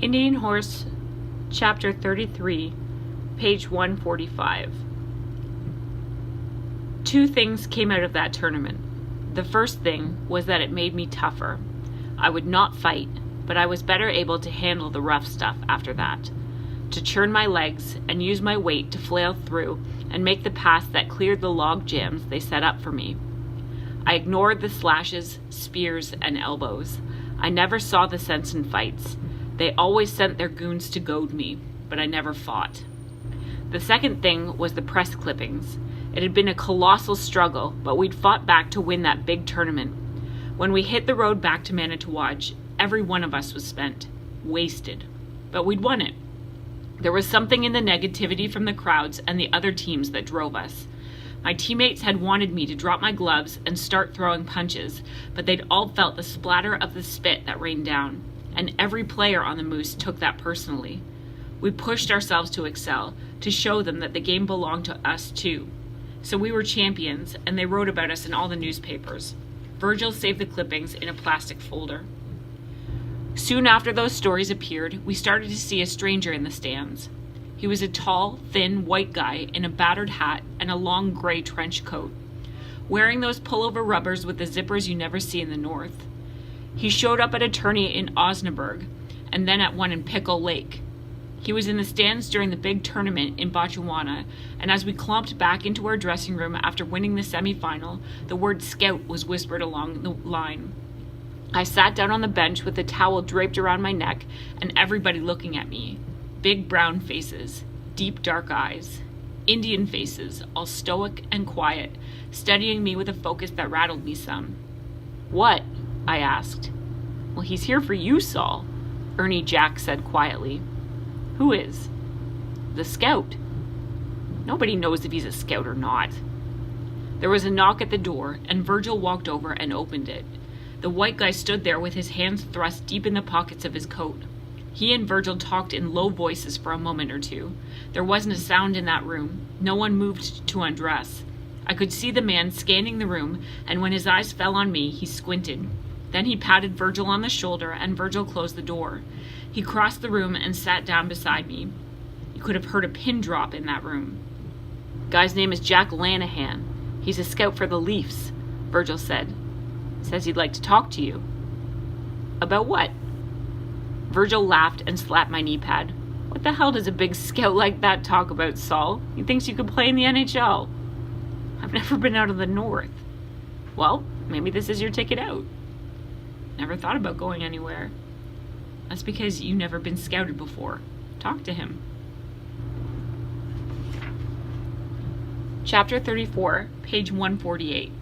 Indian Horse, Chapter 33, page 145. Two things came out of that tournament. The first thing was that it made me tougher. I would not fight, but I was better able to handle the rough stuff after that, to churn my legs and use my weight to flail through and make the pass that cleared the log jams they set up for me. I ignored the slashes, spears, and elbows. I never saw the sense in fights. They always sent their goons to goad me, but I never fought. The second thing was the press clippings. It had been a colossal struggle, but we'd fought back to win that big tournament. When we hit the road back to Manitowaj, every one of us was spent, wasted. But we'd won it. There was something in the negativity from the crowds and the other teams that drove us. My teammates had wanted me to drop my gloves and start throwing punches, but they'd all felt the splatter of the spit that rained down, and every player on the Moose took that personally. We pushed ourselves to excel, to show them that the game belonged to us too. So we were champions, and they wrote about us in all the newspapers. Virgil saved the clippings in a plastic folder. Soon after those stories appeared, we started to see a stranger in the stands. He was a tall, thin, white guy in a battered hat and a long gray trench coat, wearing those pullover rubbers with the zippers you never see in the north. He showed up at a tourney in Osnaburg, and then at one in Pickle Lake. He was in the stands during the big tournament in Botswana, and as we clomped back into our dressing room after winning the semifinal, the word scout was whispered along the line. I sat down on the bench with the towel draped around my neck and everybody looking at me. Big brown faces, deep dark eyes, Indian faces, all stoic and quiet, studying me with a focus that rattled me some. "What?" I asked. "Well, he's here for you, Saul," Ernie Jack said quietly. "Who is?" "The scout." "Nobody knows if he's a scout or not." There was a knock at the door, and Virgil walked over and opened it. The white guy stood there with his hands thrust deep in the pockets of his coat. He and Virgil talked in low voices for a moment or two. There wasn't a sound in that room. No one moved to undress. I could see the man scanning the room, and when his eyes fell on me, he squinted. Then he patted Virgil on the shoulder, and Virgil closed the door. He crossed the room and sat down beside me. You could have heard a pin drop in that room. "Guy's name is Jack Lanahan. He's a scout for the Leafs," Virgil said. "Says he'd like to talk to you." "About what?" Virgil laughed and slapped my knee pad. "What the hell does a big scout like that talk about, Saul? He thinks you could play in the NHL." "I've never been out of the North." "Well, maybe this is your ticket out." "Never thought about going anywhere." "That's because you've never been scouted before. Talk to him." Chapter 34, page 148.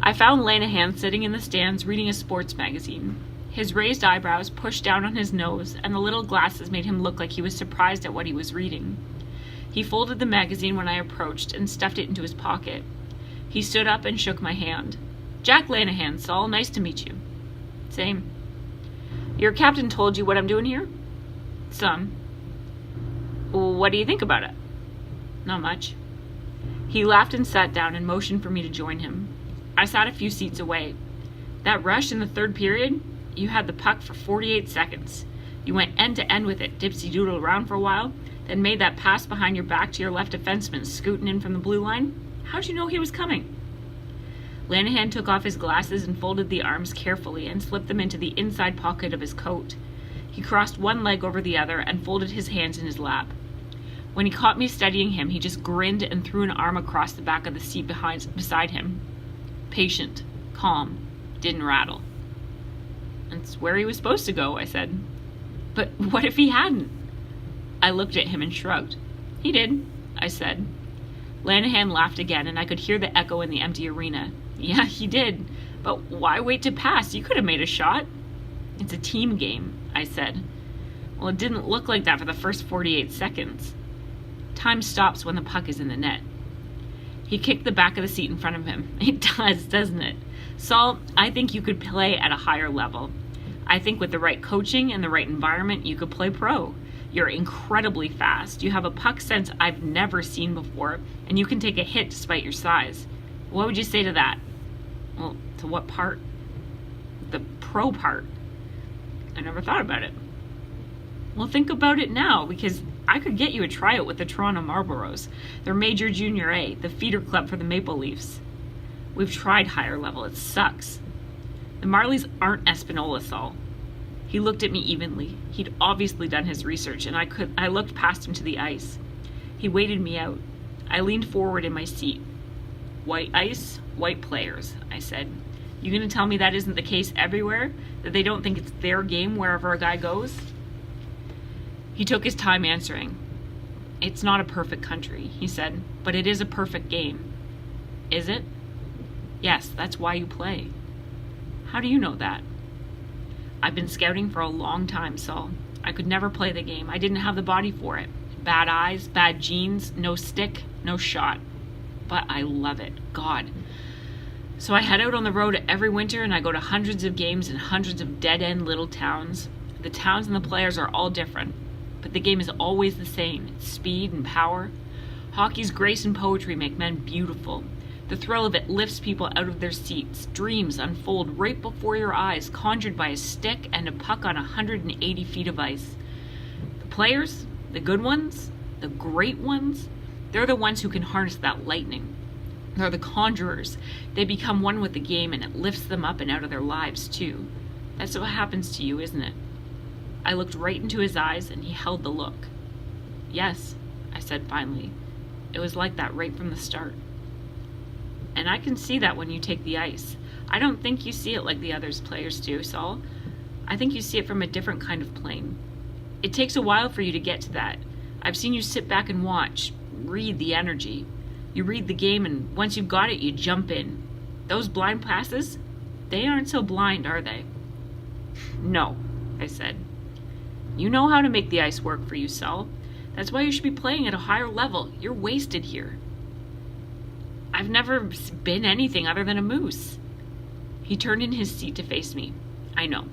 I found Lanahan sitting in the stands reading a sports magazine. His raised eyebrows pushed down on his nose, and the little glasses made him look like he was surprised at what he was reading. He folded the magazine when I approached and stuffed it into his pocket. He stood up and shook my hand. "Jack Lanahan, Saul. Nice to meet you." "Same." "Your captain told you what I'm doing here?" "Some." "What do you think about it?" "Not much." He laughed and sat down and motioned for me to join him. I sat a few seats away. "That rush in the third period? You had the puck for 48 seconds. You went end to end with it, dipsy-doodled around for a while, then made that pass behind your back to your left defenseman scooting in from the blue line. How'd you know he was coming?" Lanahan took off his glasses and folded the arms carefully and slipped them into the inside pocket of his coat. He crossed one leg over the other and folded his hands in his lap. When he caught me studying him, he just grinned and threw an arm across the back of the seat beside him. Patient, calm, didn't rattle. "That's where he was supposed to go," I said. "But what if he hadn't?" I looked at him and shrugged. "He did," I said. Lanahan laughed again, and I could hear the echo in the empty arena. "Yeah, he did. But why wait to pass? You could have made a shot." "It's a team game," I said. "Well, it didn't look like that for the first 48 seconds. Time stops when the puck is in the net." He kicked the back of the seat in front of him. "It does, doesn't it? Saul, I think you could play at a higher level. I think with the right coaching and the right environment, you could play pro. You're incredibly fast. You have a puck sense I've never seen before, and you can take a hit despite your size. What would you say to that?" "Well, to what part?" "The pro part." "I never thought about it." Well, think about it now, because I could get you a tryout with the Toronto Marlboros. They're Major Junior A, the feeder club for the Maple Leafs. We've tried higher level. It sucks. The Marlies aren't Espanola, Saul. He looked at me evenly. He'd obviously done his research, and I looked past him to the ice. He waited me out. I leaned forward in my seat. White ice, white players, I said. You gonna tell me that isn't the case everywhere? That they don't think it's their game wherever a guy goes? He took his time answering. It's not a perfect country, he said, but it is a perfect game. Is it? Yes, that's why you play. How do you know that? I've been scouting for a long time, Saul. I could never play the game. I didn't have the body for it. Bad eyes, bad genes, no stick, no shot. But I love it. God. So I head out on the road every winter and I go to hundreds of games in hundreds of dead-end little towns. The towns and the players are all different, but the game is always the same. It's speed and power. Hockey's grace and poetry make men beautiful. The thrill of it lifts people out of their seats. Dreams unfold right before your eyes, conjured by a stick and a puck on 180 feet of ice. The players, the good ones, the great ones, they're the ones who can harness that lightning. They're the conjurers. They become one with the game and it lifts them up and out of their lives too. That's what happens to you, isn't it? I looked right into his eyes and he held the look. Yes, I said finally. It was like that right from the start. And I can see that when you take the ice. I don't think you see it like the other players do, Saul. I think you see it from a different kind of plane. It takes a while for you to get to that. I've seen you sit back and watch, read the energy. You read the game, and once you've got it, you jump in. Those blind passes, they aren't so blind, are they? No, I said. You know how to make the ice work for you, Saul. That's why you should be playing at a higher level. You're wasted here. I've never been anything other than a moose. He turned in his seat to face me. I know,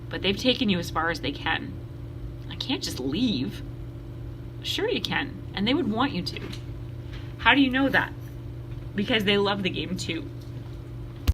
but they've taken you as far as they can. I can't just leave. Sure you can, and they would want you to. How do you know that? Because they love the game too.